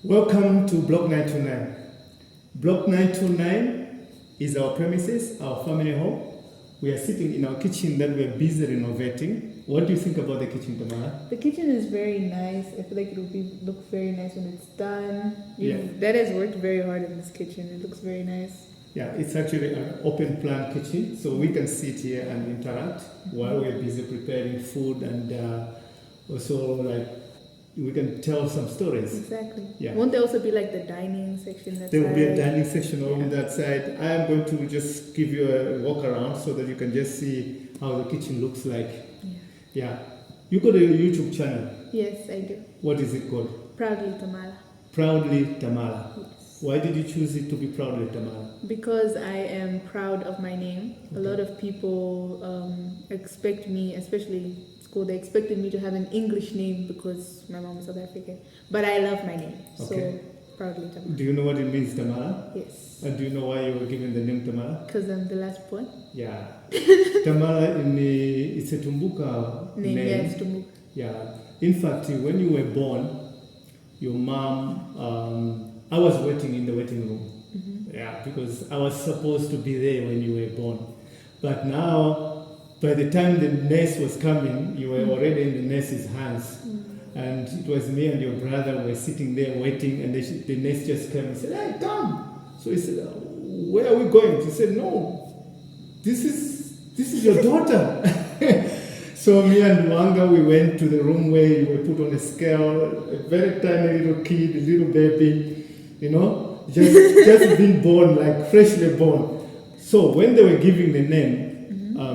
Welcome to Block 929. Block 929 is our premises, our family home. We are sitting in our kitchen that we are busy renovating. What do you think about the kitchen, Tamala? The kitchen is very nice. I feel like it will look very nice when it's done. Yeah. Dad has worked very hard in this kitchen. It looks very nice. Yeah, it's actually an open plan kitchen, so we can sit here and interact while we're busy preparing food, and also we can tell some stories. Exactly. Yeah. Won't there also be like the dining section? There will be a dining section over Yeah. that side. I am going to just give you a walk around so that you can just see how the kitchen looks like. Yeah. You got a YouTube channel. Yes, I do. What is it called? Proudly Tamala. Proudly Tamala. Yes. Why did you choose it to be Proudly Tamala? Because I am proud of my name. A lot of people expect me, especially school, they expected me to have an English name because my mom is South African. But I love my name. Okay. So, Proudly Tamala. Do you know what it means, Tamala? Yes. And do you know why you were given the name Tamala? Because I'm the last born. Yeah. Tamala it's a Tumbuka Name, yes, Tumbuka. Yeah. In fact, when you were born, your mom, I was waiting in the waiting room. Mm-hmm. Yeah, because I was supposed to be there when you were born. But now, by the time the nurse was coming, you were already in the nurse's hands. Mm-hmm. And it was me and your brother were sitting there waiting, and the nurse just came and said, "Hey, come." So he said, "Where are we going?" She said, "No, this is your daughter." So me and Wanga, we went to the room where you were put on a scale, a very tiny little kid, a little baby, just being born, like freshly born. So when they were giving the name,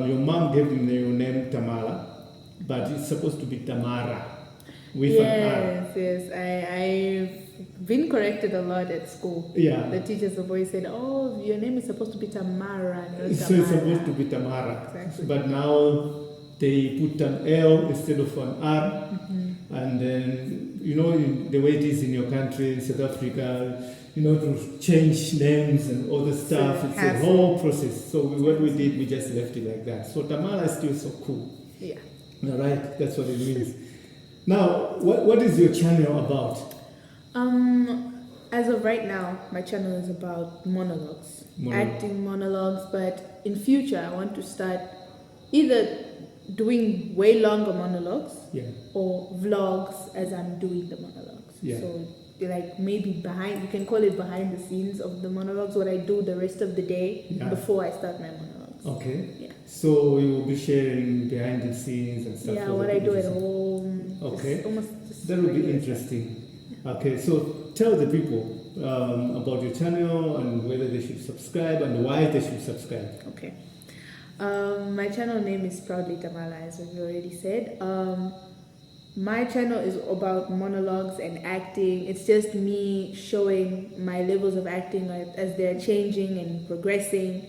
your mom gave him your name Tamala, but it's supposed to be Tamara with an R. Yes. I've been corrected a lot at school. Yeah. The teachers have always said, "Oh, your name is supposed to be Tamara, not Tamara." So it's supposed to be Tamara. Exactly. But now they put an L instead of an R. Mm-hmm. And then, the way it is in your country, South Africa, to change names and all the stuff, it's a whole process. So what we did, we just left it like that. So Tamala is still so cool. Yeah. All right, that's what it means. Now, what is your channel about? As of right now, my channel is about monologues, acting monologues. But in future, I want to start either doing way longer monologues, or vlogs as I'm doing the monologues. Yeah. So like maybe you can call it behind the scenes of the monologues, what I do the rest of the day before I start my monologues. Okay. Yeah. So you will be sharing behind the scenes and stuff. Yeah, what I do at home. Okay. Just that will be regular interesting. Okay, so tell the people about your channel and whether they should subscribe and why they should subscribe. Okay. My channel name is Proudly Tamala, as I've already said. My channel is about monologues and acting. It's just me showing my levels of acting as they're changing and progressing.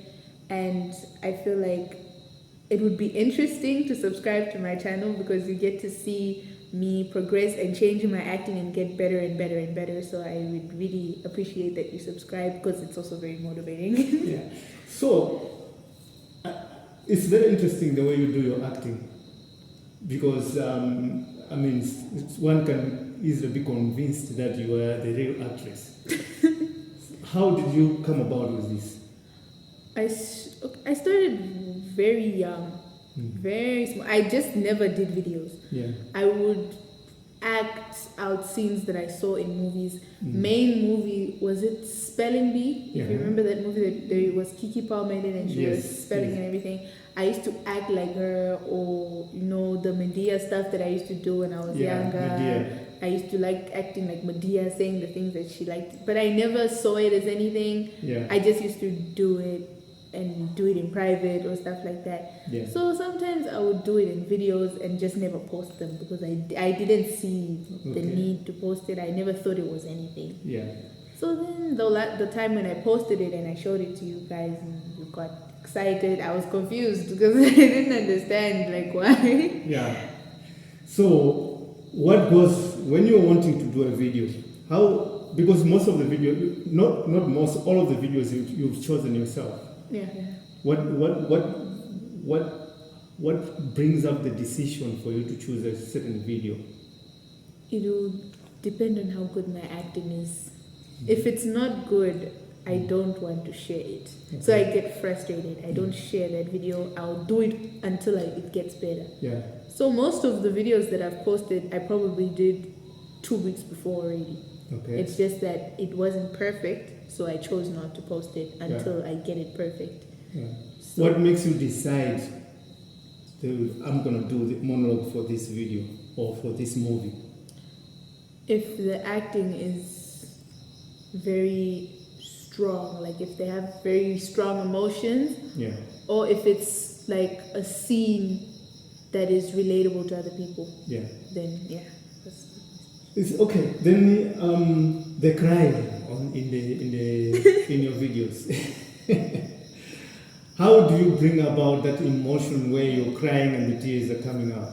And I feel like it would be interesting to subscribe to my channel because you get to see me progress and change in my acting and get better and better and better. So I would really appreciate that you subscribe because it's also very motivating. Yeah. So it's very interesting the way you do your acting because one can easily be convinced that you are the real actress. How did you come about with this? I started very young, very small. I just never did videos. Yeah. I would act out scenes that I saw in movies. Main movie, was it Spelling Bee? If you remember that movie, that there was Kiki Palmer in it and she was spelling and everything. I used to act like her, or the Medea stuff that I used to do when I was younger. Medea. I used to like acting like Medea, saying the things that she liked, but I never saw it as anything. Yeah. I just used to do it and do it in private or stuff like that. Yeah. So sometimes I would do it in videos and just never post them because I didn't see the need to post it. I never thought it was anything. Yeah. So then the time when I posted it and I showed it to you guys and you got excited, I was confused because I didn't understand why. Yeah. So what goes when you're wanting to do a video? How, because most of the video, not most, all of the videos you've chosen yourself. Yeah. What brings up the decision for you to choose a certain video? It will depend on how good my acting is. If it's not good, I don't want to share it. So I get frustrated. I don't share that video. I'll do it until it gets better. Yeah. So most of the videos that I've posted, I probably did 2 weeks before already. Okay. It's just that it wasn't perfect, so I chose not to post it until I get it perfect. Yeah. So What makes you decide I'm going to do the monologue for this video or for this movie? if the acting is very strong, like if they have very strong emotions, Yeah. or if it's like a scene that is relatable to other people, Yeah. then yeah. It's okay. Then the crying in your videos. How do you bring about that emotion where you're crying and the tears are coming out?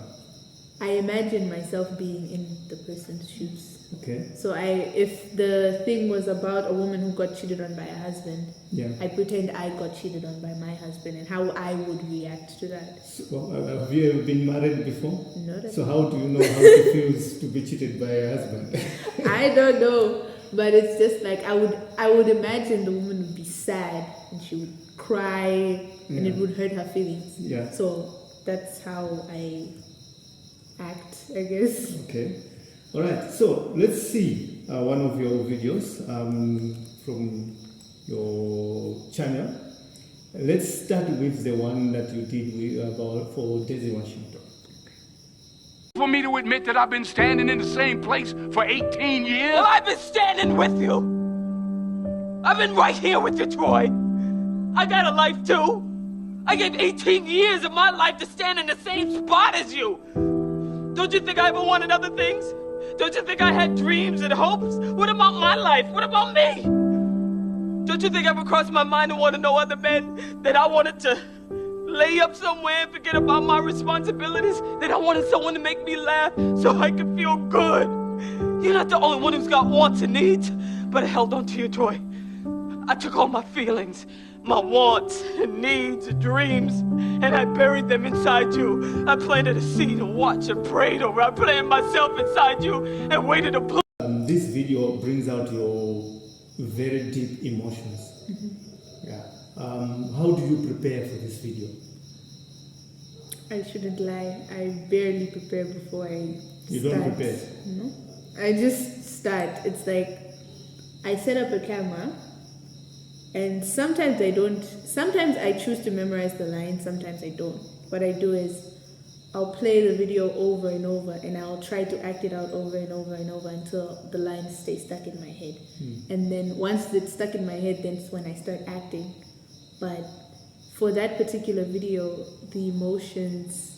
I imagine myself being in the person's shoes. Okay. So if the thing was about a woman who got cheated on by a husband, Yeah. I pretend I got cheated on by my husband and how I would react to that. So, have you ever been married before? Not at So how do you know how it feels to be cheated by a husband? I don't know, but it's just like I would imagine the woman would be sad and she would cry and it would hurt her feelings. Yeah. So that's how I act, I guess. Okay. All right. So let's see one of your videos from your channel. Let's start with the one that you did for Daisy Washington. For me to admit that I've been standing in the same place for 18 years? Well, I've been standing with you. I've been right here with you, Troy. I got a life too. I gave 18 years of my life to stand in the same spot as you. Don't you think I ever wanted other things? Don't you think I had dreams and hopes? What about my life? What about me? Don't you think ever crossed my mind to want to know other men? That I wanted to lay up somewhere and forget about my responsibilities? That I wanted someone to make me laugh so I could feel good? You're not the only one who's got wants and needs, but I held on to you, Troy. I took all my feelings, my wants and needs and dreams, and I buried them inside you. I planted a seed and watched and prayed over. I planted myself inside you and waited to put. This video brings out your very deep emotions. Yeah. How do you prepare for this video? I shouldn't lie. I barely prepare before I You start. don't prepare? No. I just start. It's like I set up a camera and sometimes I don't. Sometimes I choose to memorize the lines, sometimes I don't. What I do is I'll play the video over and over and I'll try to act it out over and over and over until the lines stay stuck in my head. And then once it's stuck in my head, then it's when I start acting. But for that particular video, the emotions,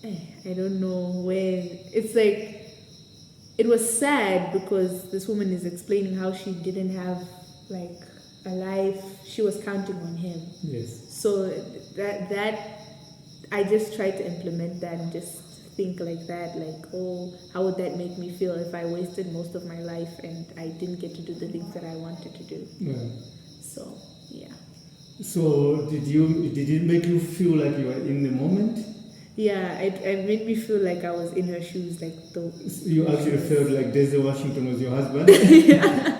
I don't know when. It's like, it was sad because this woman is explaining how she didn't have like a life. She was counting on him. Yes. So that I just try to implement that and just think like that, like, oh, how would that make me feel if I wasted most of my life and I didn't get to do the things that I wanted to do? Yeah. So yeah. So did it make you feel like you were in the moment? Yeah, it made me feel like I was in her shoes, like You actually felt like Daisy Washington was your husband? yeah.